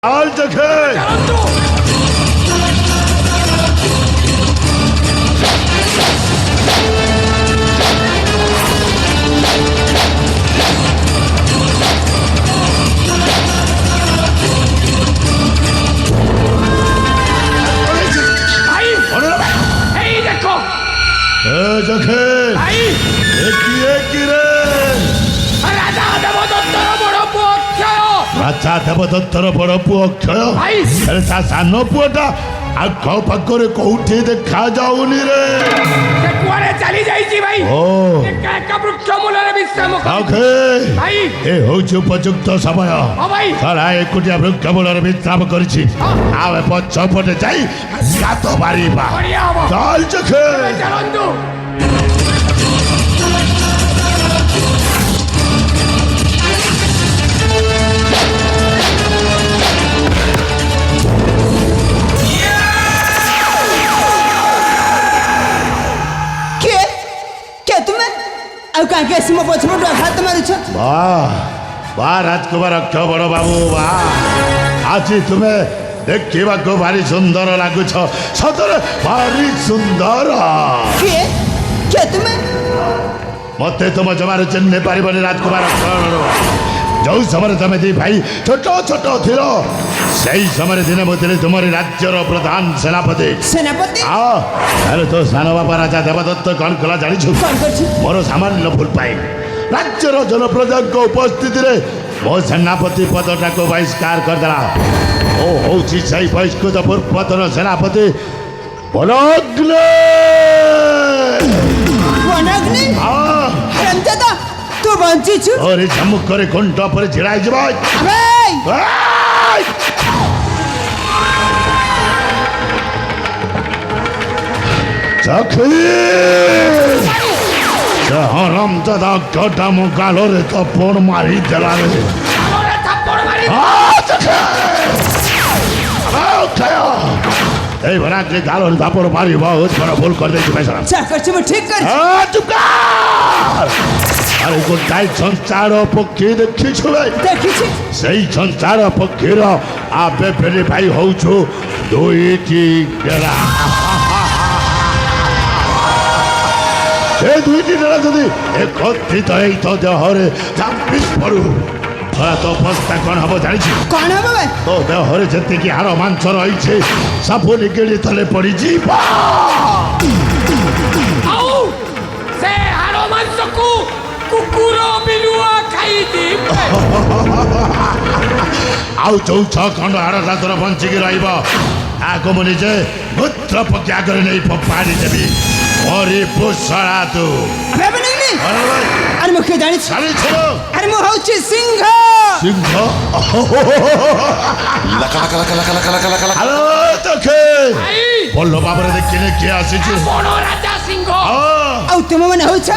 আল দেখে দেখে রাজা দেবদত্তর বড় পুଅ অক্ষয় তা সান পুଅটা আখ ପାଖରେ କୋଉଠି ଦେଖା ଯାଉନି ରେ ସେ କୁଆଡ଼େ ଚାଲି ଯାଇଛି ଭାଇ ଓ ଏକା ବୃକ୍ଷ ମୂଳରେ ବିଶ୍ରାମ ଓକେ ଭାଇ ଏ ହେଉଛି ଉପଯୁକ୍ତ ସମୟ ଭାଇ ସାରା ଏକୁଟିଆ ବୃକ୍ଷ ମୂଳରେ ବିଶ୍ରାମ କରିଛି ଆମେ ପଛପଟେ ଯାଇ ଗାତ ମାରିବା ଚାଲ ଦେଖେ ଚାଲନ୍ତୁ ମୋ ପଛପଟୁ ହାତ ମାରୁଛ ବା ରାଜକୁମାର ଅକ୍ଷୟ ବଡ଼ ବାବୁ ବା ଆଜି ତୁମେ ଦେଖିବାକୁ ଭାରି ସୁନ୍ଦର ଲାଗୁଛ ସତରେ ଭାରି ସୁନ୍ଦର କିଏ ତୁମେ ମତେ ତୁମ ଜମାରୁ ଚିହ୍ନି ପାରିବନି ରାଜକୁମାର ଅକ୍ଷୟ ଯୋଉ ସମୟରେ ତମେ ଦି ଭାଇ ଛୋଟ ଛୋଟ ଥିଲ ସେଇ ସମୟରେ ଦିନେ ମୁଁ ଥିଲି ତୁମରି ରାଜ୍ୟର ପ୍ରଧାନ ସେନାପତି ଆରେ ତୋ ସାନ ବାପା ରାଜା ଦେବଦତ୍ତ କ'ଣ କଲା ଜାଣିଛୁ ମୋର ସାମାନ୍ୟ ଭୁଲ ପାଇଁ ରାଜ୍ୟର ଜନପ୍ରଜାଙ୍କ ଉପସ୍ଥିତିରେ ମୋ ସେନାପତି ପଦଟାକୁ ବହିଷ୍କାର କରିଦେଲା ଓ ହଉଛି ସେଇ ବହିଷ୍କୃତ ପୂର୍ବତନ ସେନାପତି ତୁ ବଞ୍ଚିଛୁ ସମ୍ମୁଖରେ କୁଣ୍ଠ ଉପରେ ଛିଡ଼ା ହେଇଯିବ ହରମଜାଦା ଅକ୍ଷୟଟା ମୋ ଗାଲରେ ଥପ୍ପଡ଼ ମାରିଦେଲା ରେ এই ভরা কে গালর ধাপড় মারিব বড় ভুল করে দিয়েছি ভাই আরে গোটাই সংসার পক্ষী দেখিছু ଦେଖିଛି সেই সংসার পক্ষীর আবে ফেরে ভাই হউছু দুইটি ডেরা এই দুইটি ডেরা যদি একত্রিত এই তো দেহরে চাপিস পড়ু তো অবস্থা কোন হব জানিছি কোন হব তো দেহরে যেতিকি হাড় মাংস রয়েছে সবু নিগিড়ি তলে পড়িଯିବ ସେ ହାଡ଼ ମାଂସକୁ କୁକୁର ବିଲୁଆ ଖାଇଯିବ ଆଉ ଯୋଉ 6 ଖଣ୍ଡ ହାଡ଼ ଦାନ୍ତର ବଞ୍ଚିକି ରହିବ ତାକୁ ମୁଁ ନିଜେ ମୂତ୍ର ପକ୍ଷୀ ଆଗରେ ନେଇ ଫୋପାଡ଼ି ଦେବି ମରି ଭୂଷଣା ତୁ ଆରେ ମୁଁ କିଏ ଜାଣିଛି ଆରେ ମୁଁ ହଉଛି ସିଂହ ସିଂହ ହ୍ୟାଲୋ ଦେଖେ ଭଲ ଭାବରେ ଦେଖିଲେ କିଏ ଆସିଛି ବଡ଼ ରାଜା ସିଂହ ଆଉ ତୁମେ ମାନେ ହଉଛ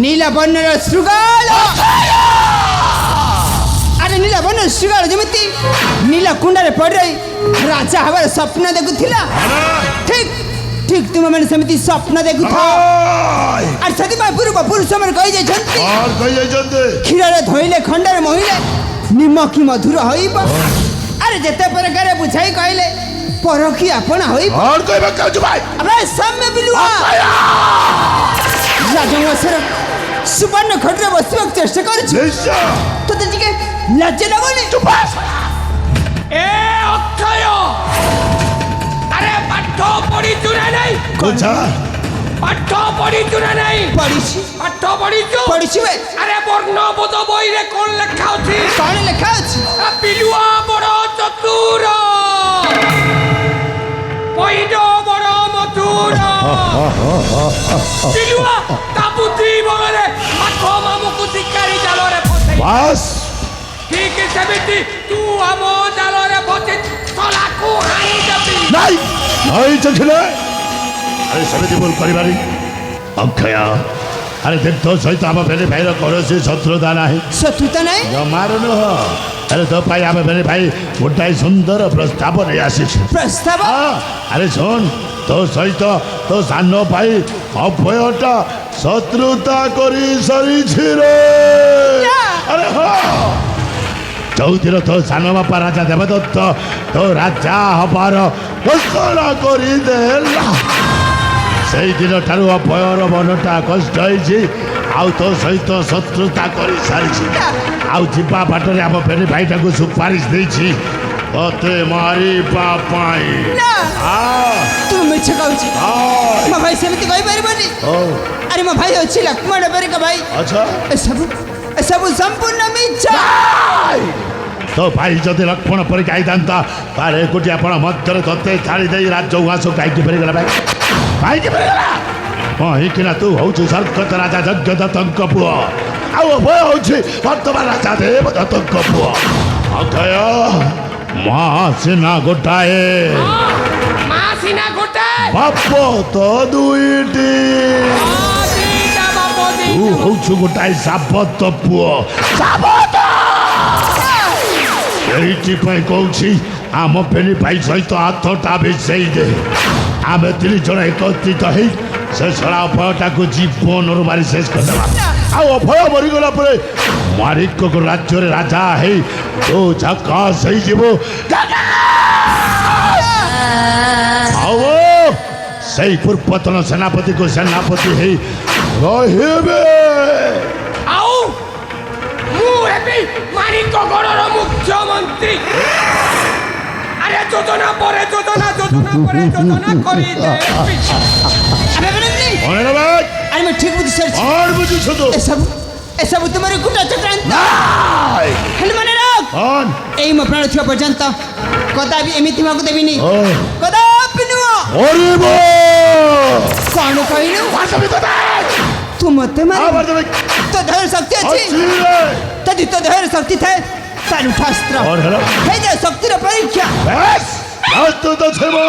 ନୀଳ ବର୍ଣ୍ଣର ଶୃଗାଳ ଆରେ ନୀଳ ବର୍ଣ୍ଣର ଶୃଗାଳ ଯେମିତି ନୀଳ କୁଣ୍ଡରେ ପଡ଼ି ରହି ରାଜା ହେବାର ସ୍ୱପ୍ନ ଦେଖୁଥିଲା ଠିକ ଠିକ ତୁମେ ମାନେ ସେମିତି ସ୍ୱପ୍ନ ଦେଖୁଥାଅ আর ସେଥିପାଇଁ ପୂର୍ବ ପୁରୁଷମାନେ କହିଯାଇଛନ୍ତି କ୍ଷୀରରେ ଧୋଇଲେ ଖଣ୍ଡରେ ମୋହିଲେ ନିମକି ମଧୁର ହୋଇବ ଆରେ ଯେତେ ପ୍ରକାର ବୁଝାଇ କହିଲେ ପରଖି ଆପଣା ହୋଇବ ରାଜବଂଶର ସୁବର୍ଣ୍ଣ ଖଣ୍ଡରେ ବସିବାକୁ ଚେଷ୍ଟା କରୁଛୁ ତୋତେ ଟିକେ ଲଜ୍ଜା ଲାଗୁନି ଏ ଅକ୍ଷୟ ଆରେ ପାଠ ପଢିଛୁ ନା ନାଇଁ ପାଠ ପଢିଛୁ ନା ନାଇଁ ପଢିଛି ପାଠ ପଢିଛୁ ପଢିଛି ଆରେ ବର୍ଣ୍ଣବୋଧ ବହିରେ କ'ଣ ଲେଖା ଅଛି କ'ଣ ଲେଖା ଅଛି ବିଲୁଆ ବଡ଼ ଚତୁର ପଇଡ଼ ବଡ଼ ମଧୁର ବିଲୁଆ ତା ବୁଦ୍ଧି ବଳରେ ଆଖ ମାମୁକୁ ଶିକାରୀ ଜାଲରେ ଫସାଇ ଠିକ ସେମିତି ତୁ ଆମ ଜାଲରେ ଫସି ତଲାକୁ ହାଣି ଦେବି আরে সেମିତି ভুল করিবারি অক্ষয় আরে দেখ তো সহিত আমার ভেলে ভাইর কৌশি শত্রুতা নাই শত্রুতা নাই জমারু নহ আরে তো পাই আমার ভেলে ভাই গোটাই সুন্দর প্রস্তাব নিয়ে আসিছে প্রস্তাব আরে শোন তো সহিত তো সান ভাই অভয়টা শত্রুতা করি সরিছি রে আরে ଯୋଉଥିର ତୋ ସାନ ବାପା ରାଜା ଦେବଦତ୍ତ ତୋ ରାଜା ହବାର ଘୋଷଣା କରିଦେଲା। ସେଇଦିନ ଠାରୁ ଅଭୟର ମନଟା କଷ୍ଟ ହେଇଛି, ଆଉ ତୋ ସହିତ ଶତ୍ରୁତା କରିସାରିଛି। ଆଉ ଯିବା ବାଟରେ ଆମ ଫେରି ଭାଇଟାକୁ ସୁପାରିଶ ଦେଇଛି ତତେ ମାରିବା ପାଇଁ। ତୁ ମିଛ କହୁଛି। ମୋ ଭାଇ ସେମିତି କହିପାରିବନି। ଆରେ ମୋ ଭାଇ ଅଛି ଲକ୍ଷ୍ମଣ ପରିକା ଭାଇ। ଏସବୁ ସମ୍ପୂର୍ଣ୍ଣ ମିଛ। ତୋ ଭାଇ ଯଦି ଲକ୍ଷ୍ମଣ ପରିକା ହେଇଥାନ୍ତା ତାହେଲେ ଏକୁଟିଆ ଆପଣ ମଧ୍ୟରେ ତତେ ଛାଡ଼ି ଦେଇ ରାଜ୍ୟ ଉଆସ କାହିଁକି ଫେରିଗଲା ଭାଇ? କାହିଁକି ଫେରିଗଲା? କାହିଁକିନା ତୁ ହଉଛୁ ସର୍କତ ରାଜା ଯଜ୍ଞଦତ୍ତଙ୍କ ପୁଅ, ଆଉ ଅଭୟ ହଉଛି ବର୍ତ୍ତମାନ ରାଜା ଦେବଦତ୍ତଙ୍କ ପୁଅ। ଅକ୍ଷୟ ମା ସିନା ଗୋଟାଏ, ମା ସିନା ଗୋଟାଏ, ବାପ ତ ଦୁଇଟି। ତୁ ହଉଛୁ ଗୋଟାଏ ସାବତ ପୁଅ। ଏଇଥିପାଇଁ କହୁଛି ଆମ ଫେରି ଭାଇ ସହିତ ହାତଟା ମିଶେଇ ଦେ। ଆମେ 3 ଜଣ ଏକତ୍ରିତ ହେଇ ସେ ଶଳା ଅଭୟଟାକୁ ଜୀବନରୁ ମାରି ଶେଷ କରିଦେବା। ଆଉ ଅଭୟ ମରିଗଲା ପରେ ମାରିକ ରାଜ୍ୟରେ ରାଜା ହେଇ ତୁ ଝକାସ ହେଇଯିବୁ। ଆଉ ସେଇ ପୂର୍ବତନ ସେନାପତିକୁ ସେନାପତି ହେଇ ରହିବେ। ଆଉ ମୁଁ ହେବି ମାଣିକ ଗଡ଼ର ମୁଖ୍ୟମନ୍ତ୍ରୀ। আরে যোজনা পরে যোজনা করে দেবে। মনে না ভাই? আরে আমি ঠিক বুঝি স্যার। আর বুঝিস তো? এসব তোমার গুটা চক্রান্ত। হেল মনে রাখ। এই মো প্রাণ ছুয়া পর্যন্ত কদাপি এমিতি মাগু দেবিনি। কদাপি নুহ। ওরে বো কোন কইলু? ভাষাবি তো দেখ। তু মতে মার। তো ধৈর্য শক্তি আছে। যদি তো ধৈর্য শক্তি থাকে তাহলে শাস্ত্র। और हेलो এই যে শক্তির পরীক্ষা। बस শাস্ত্র তো ছেবো।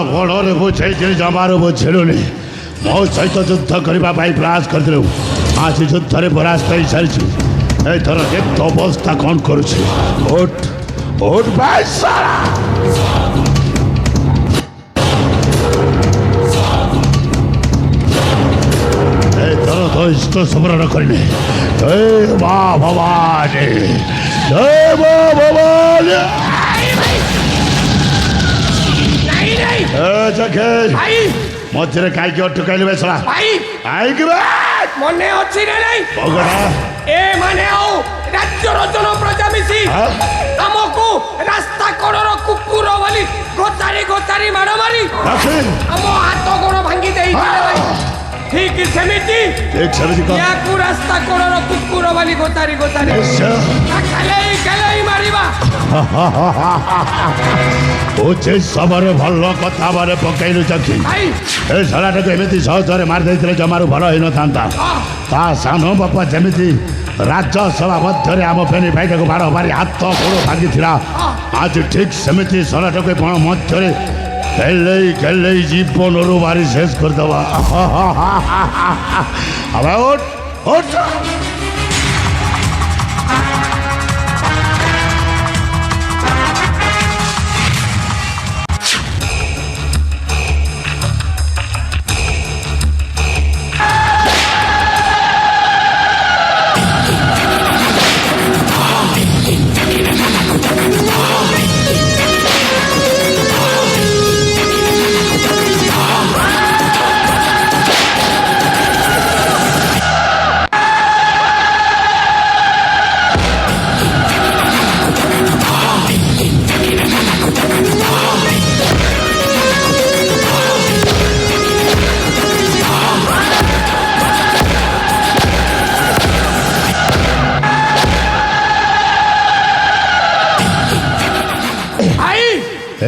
ବଣରେ ବୁଝେଇଥିଲି ଜମାରୁ ବୁଝିଲୁନି। ମୋ ସହିତ ଯୁଦ୍ଧ କରିବା ପାଇଁ ପ୍ରୟାସ କରିଥିଲୁ। ଆଜି ଯୁଦ୍ଧରେ ପରାସ୍ତ ହେଇସାରିଛି। ଏଥର କେତେ ଅବସ୍ଥା କ'ଣ କରୁଛି? ଏଥର ତ ଇଷ୍ଟ ସ୍ମରଣ କରିନି। ଜୟ ମା ଭବାନୀ, ଜୟ ମା ଭବାନୀ। ମଝିରେ କାହିଁକି ଅଟକାଇଲୁ ବେସଳା? କାହିଁକି মনে ଅଛି না নাই? ଭଗବାନ এ মানে ଆଉ ରାଜ୍ୟର ଜନ ପ୍ରଜା ମିଶି ଆମକୁ ରାସ୍ତା କଡ଼ର କୁକୁର ବୋଲି ଗୋଚାରି ମାଡ଼ ମାରି ଆମ ହାତ ଗୋଡ଼ ଭାଙ୍ଗି ଦେଇଥିଲେ ଭାଇ। ଠିକ ସେମିତି ୟାକୁ ରାସ୍ତା କଡ଼ର କୁକୁର ବୋଲି ଗୋଚାରି ଖେଲେଇ ମାରିବା। ସେ ସମୟରେ ଭଲ କଥା ମାନେ ପକେଇଲୁ ଚକି। ଏ ଝଡ଼ାଟାକୁ ଏମିତି ସହଜରେ ମାରି ଦେଇଥିଲେ ଜମାରୁ ଭଲ ହେଇନଥାନ୍ତା। ତା ସାନ ବାପା ଯେମିତି ରାଜ୍ୟସଭା ମଧ୍ୟରେ ଆମ ଫେନି ଭାଇଟାକୁ ମାଡ଼ ମାରି ହାତ ଗୋଡ଼ ଭାଙ୍ଗିଥିଲା, ଆଜି ଠିକ୍ ସେମିତି ଷଡ଼ାଟାକୁ କ'ଣ ମଧ୍ୟରେ ଖେଲେଇ ଜୀବନରୁ ମାରି ଶେଷ କରିଦେବା।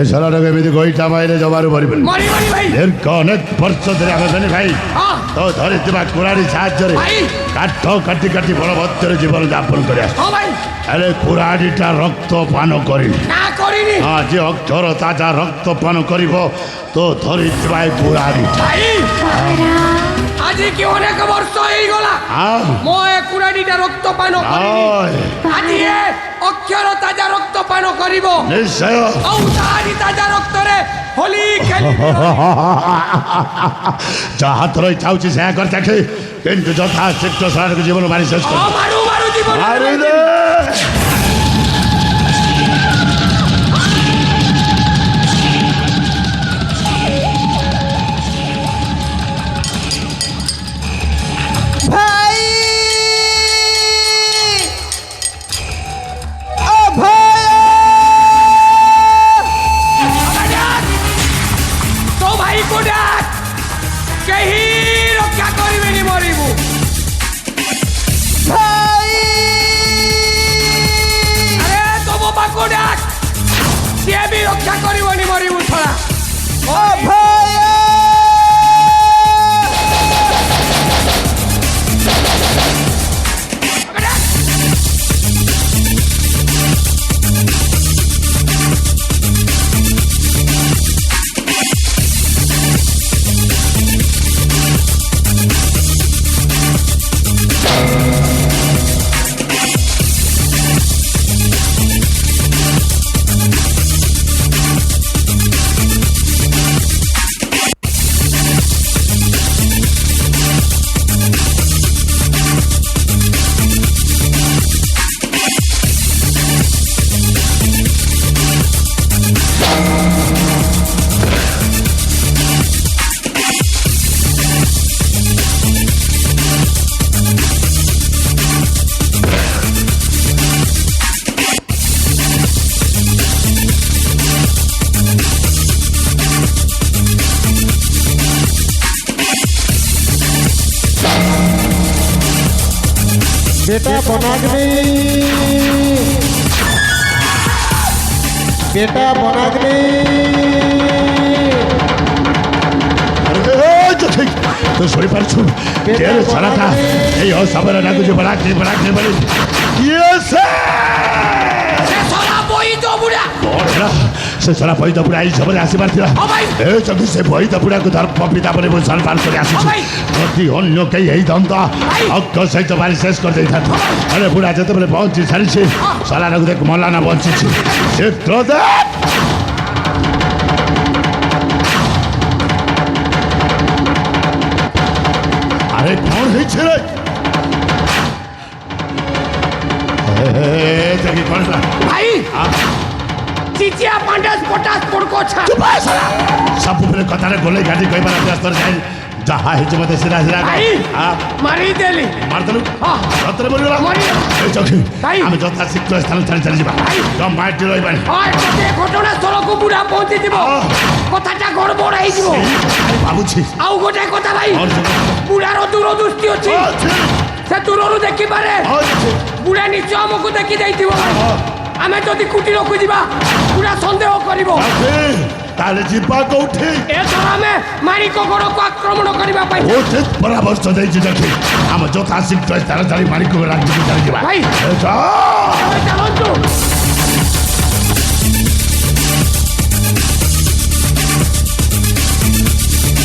ଶଳାଟାକୁ ଏମିତି ଗୋଇଠା ମାଇଲେ ଜମାରୁ ମରିବନି। ମରିବନି ଭାଇ। ଦୀର୍ଘ ଅନେକ ବର୍ଷ ଧରି ଆମେ ଜାଣି ଭାଇ ହଁ ତ ଧରିଥିବା କୁରାଢ଼ୀ ସାହାଯ୍ୟରେ ଭାଇ। କାଠ କାଟି କାଟି ବଳ ମଧ୍ୟରେ ଜୀବନ ଯାପନ କରି ଆସ। ହଁ ଭାଇ। ହେଲେ କୁରାଢ଼ୀଟା ରକ୍ତ ପାନ କରିନି। ନା କରିନି ଆଜି ଅକ୍ଷର ତାଜା ରକ୍ତ ପାନ କରିବ ତ ଧରିଥିବା ଏ କୁରାଢ଼ୀ। ଭାଇ। ଆଜି କି ଅନେକ ବର୍ଷ ହେଇଗଲା ମୋ ଏ କୁରାଢ଼ୀଟା ରକ୍ତ ପାନ କରିନି। ଆଜି ଏ ଅକ୍ଷର ତାଜା ରକ୍ତ ପାନ କରିବ। ନିଶ୍ଚୟ ଆଉ ତାରି ତାଜା ରକ୍ତରେ ହୋଲି ଖେଳିବ। ଯାହା ହାତର ଇଚ୍ଛା ହଉଛି ସେୟା କରି ଦେଖେ କିନ୍ତୁ ଯଥା ଶୀଘ୍ର ଶଳାଟାକୁ ଜୀବନ ମାରି ଶେଷ କର। ମାରୁ ମାରୁ ଜୀବନ ମାରିଦେ। ভাই ও ভাই তো ভাই को डाक केही रक्षा करिबेनी मरिबु। ভাই अरे तो बाबा को डाक सिए भी रक्षा करिबेनी मरिबु छड़ा। ও ভাই बेटा बनाग्ने बेटा बनाग्ने तो सॉरी पर छू तेरे छलाटा এই অসাবরা ডাকুছে বলাকে বলাকে বলি ইয়েস से छड़ा बोई तो बुढ़ा। বড়া সে ছলা বই দপুড়া এই সবরে আসিবার ଥିଲା ও ভাই। এ যদি সে বই দপুড়াକୁ ধর্ম পিতা বলে সম্মান করে আসিছে ভাই। যদি অন্য কেই এই দ্বন্দ্ব ভাই। অক্ষ সহিত বাড়ি শেষ করে ଦେଇଥାନ୍ତି আরে বুড়া যেତେବେଳେ পৌঁছি সারিছে সালাটাକୁ দেখ মলা না বঞ্চিছে সে ক্রোধ আরে কোন হয়েছে রে দেখি কোন भाई चिचिया पांडस पोटास पोड़को छा। ସବୁବେଳେ କଥାରେ ଗୋଲେଇ ଘାଟି କହିବାର ଅଭ୍ୟାସ ଯାଇ ଯାହା ହେଇଛି ମତେ ସିରା ସିରା ଭାଇ ମାରି ଦେଲି। ମାରିଦେଲୁ ହଁ। ସତରେ ମରିଗଲା ମରିଗଲା। ଏ ଚକ୍ଷୁ ଭାଇ। ଆମେ ଯଥା ଶୀଘ୍ର ସ୍ଥାନ ଛାଡ଼ି ଚାଲିଯିବା ଭାଇ। ମାଟି ରହିବାନି ହଁ ଏତେ ଘଟଣାସ୍ଥଳକୁ ବୁଢ଼ା ପହଞ୍ଚିଯିବ। ହଁ। କଥାଟା ଗଡ଼ବଡ଼ ହେଇଯିବ। ଭାବୁଛି ଆଉ ଗୋଟେ କଥା ଭାଇ କ'ଣ ସବୁ? ବୁଢ଼ାର ଦୂରଦୃଷ୍ଟି ଅଛି। ସେ ଦୂରରୁ ଦେଖିପାରେ। ବୁଢ଼ା ନିଶ୍ଚୟ ଆମକୁ ଦେଖି ଦେଇଥିବ ଭାଇ। ଆମେ ଯଦି କୁଟୀରକୁ ଯିବା ବୁଢ଼ା ସନ୍ଦେହ କରିବ। ତାହେଲେ ଯିବା କୋଉଠି ଏଥର ଆମେ ମାଣିକ ଗଡ଼କୁ ଆକ୍ରମଣ କରିବା ପାଇଁ ଉଚିତ ପରାମର୍ଶ ଦେଇଛି ଦେଖି ଆମେ ଯଥା ଶୀଘ୍ର ସ୍ଥାନ ଛାଡ଼ି ମାଣିକ ରାଜ୍ୟକୁ ଚାଲିଯିବା ଭାଇ। ଏ ଯା। ଚାଲନ୍ତୁ।